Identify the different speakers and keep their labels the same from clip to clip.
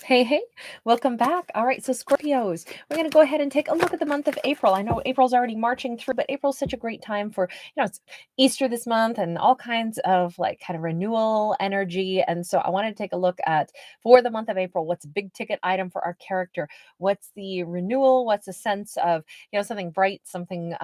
Speaker 1: Hey, hey, welcome back. All right, so Scorpios, we're going to go ahead and take a look at the month of April. I know April's already marching through, but April's such a great time for, it's Easter this month and all kinds of like kind of renewal energy. And so I wanted to take a look at for the month of April, what's a big ticket item for our character? What's the renewal? What's a sense of, something bright, something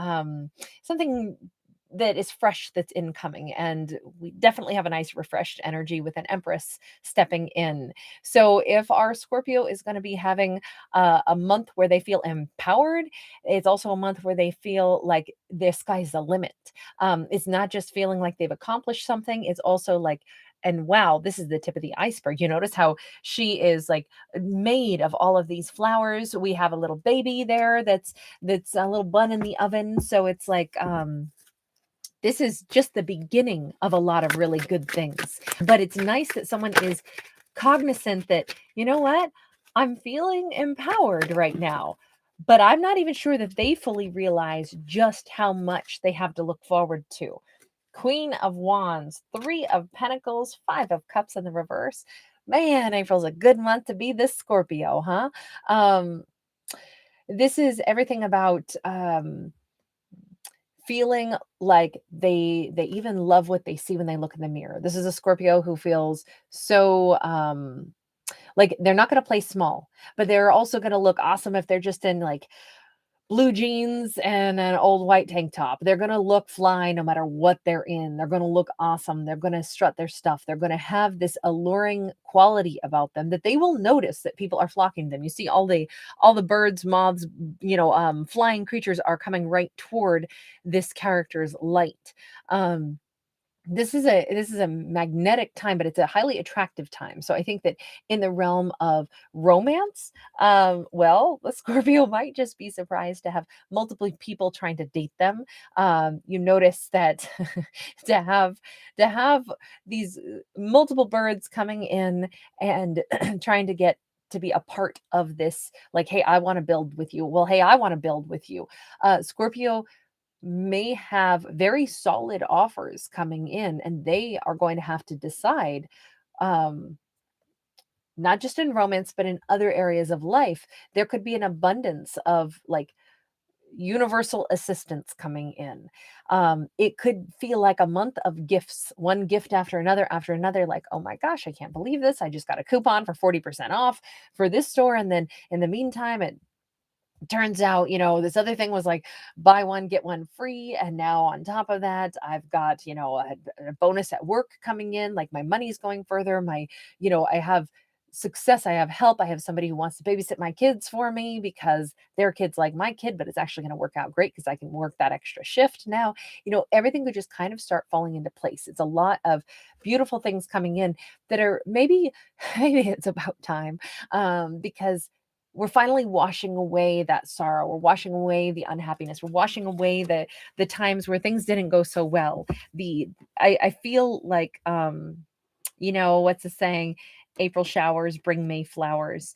Speaker 1: that is fresh that's incoming, and we definitely have a nice refreshed energy with an Empress stepping in. So if our Scorpio is going to be having a month where they feel empowered, it's also a month where they feel like the sky's the limit. It's not just feeling like they've accomplished something, it's also like, and wow, this is the tip of the iceberg. You notice how she is like made of all of these flowers. We have a little baby there that's a little bun in the oven. So it's like this is just the beginning of a lot of really good things. But it's nice that someone is cognizant that, you know what, I'm feeling empowered right now, but I'm not even sure that they fully realize just how much they have to look forward to. Queen of Wands, Three of Pentacles, Five of Cups in the reverse. Man, April's a good month to be this Scorpio, huh? This is everything about feeling like they even love what they see when they look in the mirror. This is a Scorpio who feels so like they're not going to play small, but they're also going to look awesome if they're just in like blue jeans and an old white tank top. They're going to look fly no matter what they're in. They're going to look awesome. They're going to strut their stuff. They're going to have this alluring quality about them that they will notice that people are flocking them. You see all the birds, moths, flying creatures are coming right toward this character's light. This is a magnetic time, but it's a highly attractive time. So I think that in the realm of romance, well, the Scorpio might just be surprised to have multiple people trying to date them. You notice that to have these multiple birds coming in and trying to get to be a part of this, like, hey, I want to build with you. Well, hey, I want to build with you. Scorpio may have very solid offers coming in, and they are going to have to decide, um not just in romance but in other areas of life. There could be an abundance of like universal assistance coming in. It could feel like a month of gifts, one gift after another, like, oh my gosh, I can't believe this, I just got a coupon for 40% off for this store, and then in the meantime it turns out, this other thing was like buy one, get one free. And now on top of that, I've got, a bonus at work coming in. Like my money's going further. I have success. I have help. I have somebody who wants to babysit my kids for me because their kids like my kid, but it's actually going to work out great because I can work that extra shift now. Everything could just kind of start falling into place. It's a lot of beautiful things coming in that are maybe, maybe it's about time, because we're finally washing away that sorrow. We're washing away the unhappiness. We're washing away the times where things didn't go so well. I feel like what's the saying? April showers bring May flowers.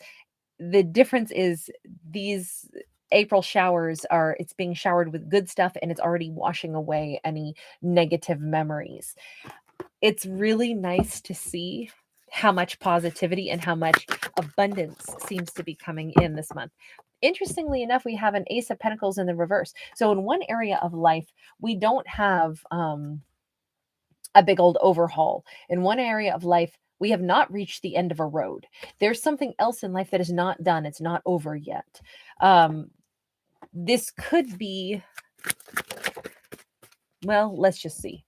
Speaker 1: The difference is these April showers are, it's being showered with good stuff and it's already washing away any negative memories. It's really nice to see how much positivity and how much abundance seems to be coming in this month. Interestingly enough, we have an Ace of Pentacles in the reverse. So in one area of life, we don't have a big old overhaul. In one area of life, we have not reached the end of a road. There's something else in life that is not done. It's not over yet. This could be, well, let's just see.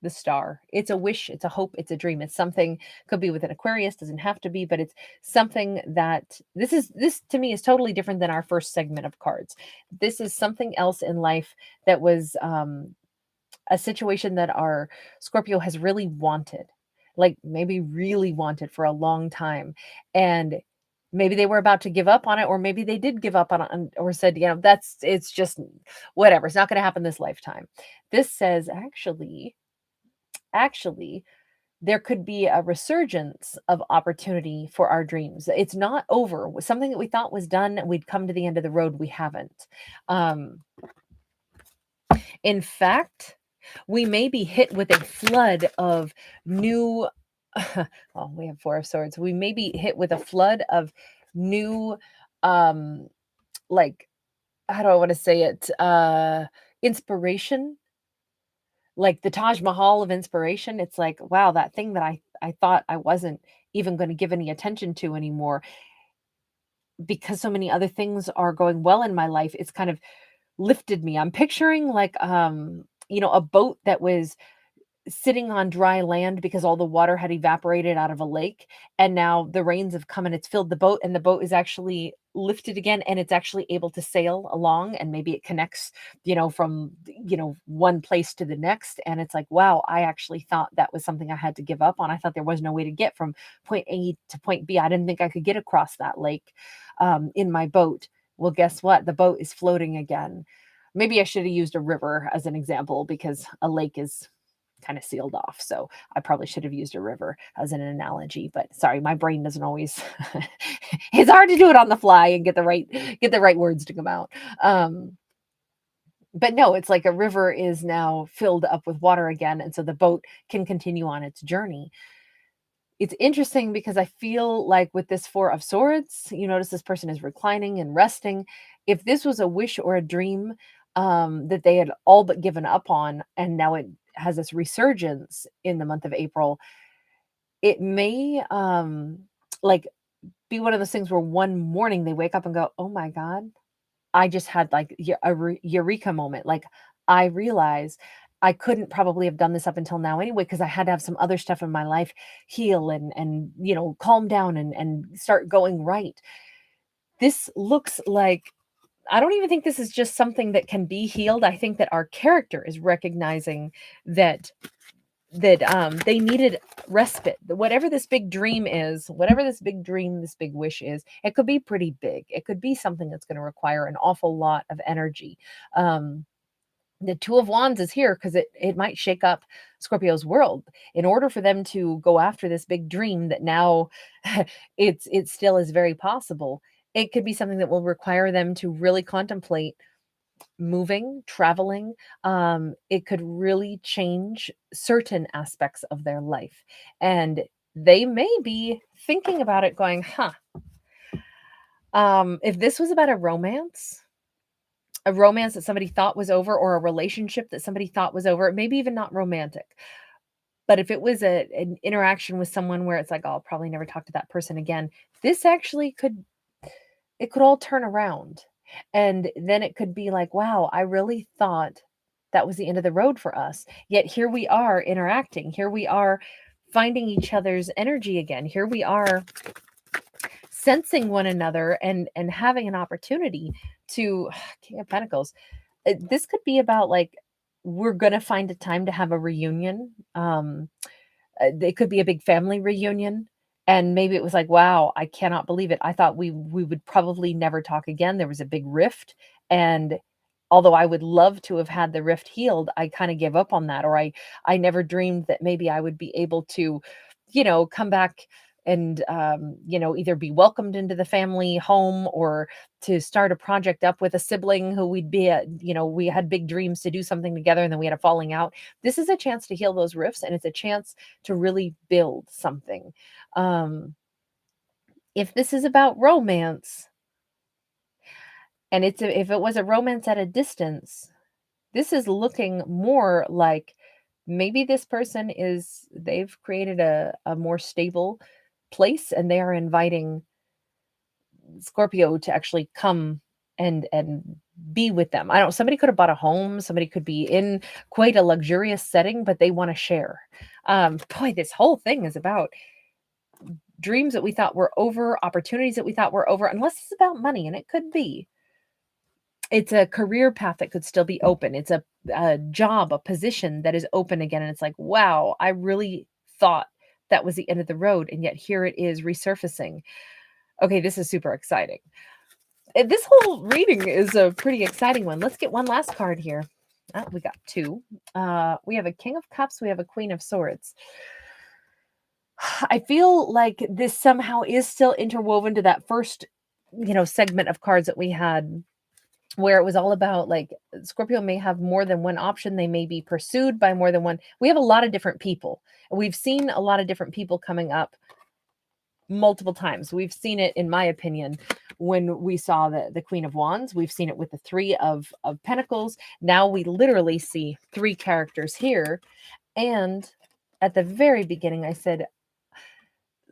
Speaker 1: The star. It's a wish, it's a hope, it's a dream. It's something, could be with an Aquarius, doesn't have to be, but it's something that this to me is totally different than our first segment of cards. This is something else in life that was a situation that our Scorpio has really wanted, like maybe really wanted for a long time. And maybe they were about to give up on it, or maybe they did give up on it, or said, it's just whatever. It's not going to happen this lifetime. This says actually there could be a resurgence of opportunity for our dreams. It's not over. Something that we thought was done, we'd come to the end of the road, we haven't. In fact, we may be hit with a flood of new well, we have Four of Swords. We may be hit with a flood of new, um, like, how do I want to say it? Inspiration, like the Taj Mahal of inspiration. It's like, wow, that thing that I thought I wasn't even going to give any attention to anymore because so many other things are going well in my life. It's kind of lifted me. I'm picturing like, a boat that was sitting on dry land because all the water had evaporated out of a lake, and now the rains have come and it's filled the boat, and the boat is actually lifted again, and it's actually able to sail along, and maybe it connects, from one place to the next, and it's like, wow, I actually thought that was something I had to give up on. I thought there was no way to get from point A to point B. I didn't think I could get across that lake in my boat. Well, guess what? The boat is floating again. Maybe I should have used a river as an example, because a lake is kind of sealed off. So I probably should have used a river as an analogy, but sorry, my brain doesn't always it's hard to do it on the fly and get the right words to come out. But no, it's like a river is now filled up with water again, and so the boat can continue on its journey. It's interesting because I feel like with this Four of Swords, you notice this person is reclining and resting. If this was a wish or a dream that they had all but given up on, and now it has this resurgence in the month of April, it may like be one of those things where one morning they wake up and go, "Oh my God, I just had like a eureka moment. Like, I realized I couldn't probably have done this up until now anyway, because I had to have some other stuff in my life heal and calm down and start going right." This looks like, I don't even think this is just something that can be healed. I think that our character is recognizing that they needed respite. Whatever this big dream is, whatever this big dream, this big wish is, it could be pretty big. It could be something that's going to require an awful lot of energy. The Two of Wands is here because it might shake up Scorpio's world. In order for them to go after this big dream that now it still is very possible, it could be something that will require them to really contemplate moving, traveling. It could really change certain aspects of their life. And they may be thinking about it going, if this was about a romance that somebody thought was over, or a relationship that somebody thought was over, maybe even not romantic. But if it was an interaction with someone where it's like, oh, I'll probably never talk to that person again, this actually could all turn around. And then it could be like, wow, I really thought that was the end of the road for us. Yet here we are interacting. Here we are finding each other's energy again. Here we are sensing one another and having an opportunity to King of Pentacles. This could be about like, we're going to find a time to have a reunion. It could be a big family reunion. And maybe it was like, wow, I cannot believe it. I thought we would probably never talk again. There was a big rift. And although I would love to have had the rift healed, I kind of gave up on that. Or I never dreamed that maybe I would be able to, come back and, either be welcomed into the family home, or to start a project up with a sibling who we had big dreams to do something together, and then we had a falling out. This is a chance to heal those rifts, and it's a chance to really build something. If this is about romance, and if it was a romance at a distance, this is looking more like maybe this person they've created a more stable place, and they are inviting Scorpio to actually come and be with them. I don't Somebody could have bought a home, somebody could be in quite a luxurious setting, but they want to share. Boy, this whole thing is about dreams that we thought were over, opportunities that we thought were over, unless it's about money, and it could be. It's a career path that could still be open. It's a job, a position that is open again. And it's like, wow, I really thought that was the end of the road. And yet here it is resurfacing. Okay, this is super exciting. This whole reading is a pretty exciting one. Let's get one last card here. We got two. We have a King of Cups. We have a Queen of Swords. I feel like this somehow is still interwoven to that first, segment of cards that we had where it was all about like Scorpio may have more than one option. They may be pursued by more than one. We have a lot of different people. We've seen a lot of different people coming up multiple times. We've seen it, in my opinion, when we saw the Queen of Wands. We've seen it with the Three of Pentacles. Now we literally see three characters here. And at the very beginning, I said,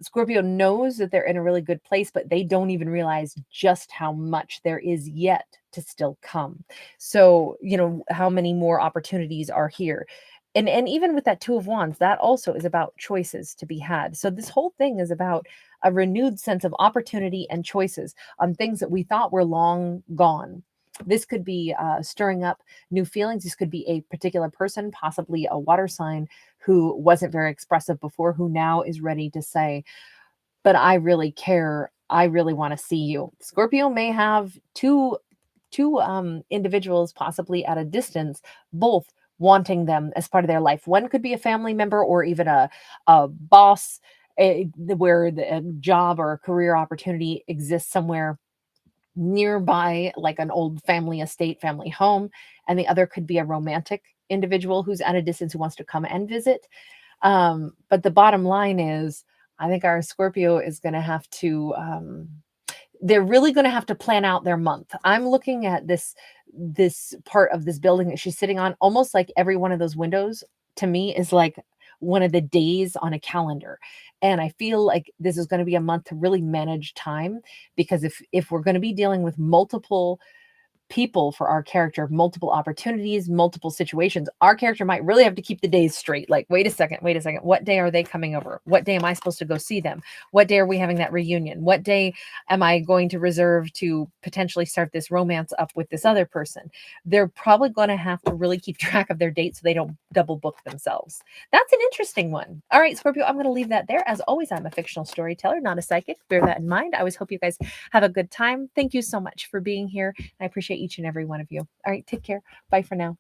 Speaker 1: Scorpio knows that they're in a really good place, but they don't even realize just how much there is yet to still come. So, you know, how many more opportunities are here. And even with that Two of Wands, that also is about choices to be had. So this whole thing is about a renewed sense of opportunity and choices on things that we thought were long gone. This could be stirring up new feelings. This could be a particular person, possibly a water sign, who wasn't very expressive before, who now is ready to say, but I really care. I really want to see you. Scorpio may have two individuals possibly at a distance, both wanting them as part of their life. One could be a family member or even a boss, where a job or a career opportunity exists somewhere nearby, like an old family estate, family home. And the other could be a romantic individual who's at a distance who wants to come and visit. But the bottom line is, I think our Scorpio is going to have to, they're really going to have to plan out their month. I'm looking at this part of this building that she's sitting on, almost like every one of those windows to me is like one of the days on a calendar. And I feel like this is going to be a month to really manage time, because if we're going to be dealing with multiple people for our character, multiple opportunities, multiple situations, our character might really have to keep the days straight. Like, wait a second, what day are they coming over? What day am I supposed to go see them? What day are we having that reunion? What day am I going to reserve to potentially start this romance up with this other person? They're probably going to have to really keep track of their dates so they don't double book themselves. That's an interesting one. All right, Scorpio, I'm going to leave that there. As always, I'm a fictional storyteller, not a psychic. Bear that in mind. I always hope you guys have a good time. Thank you so much for being here. I appreciate each and every one of you. All right, take care. Bye for now.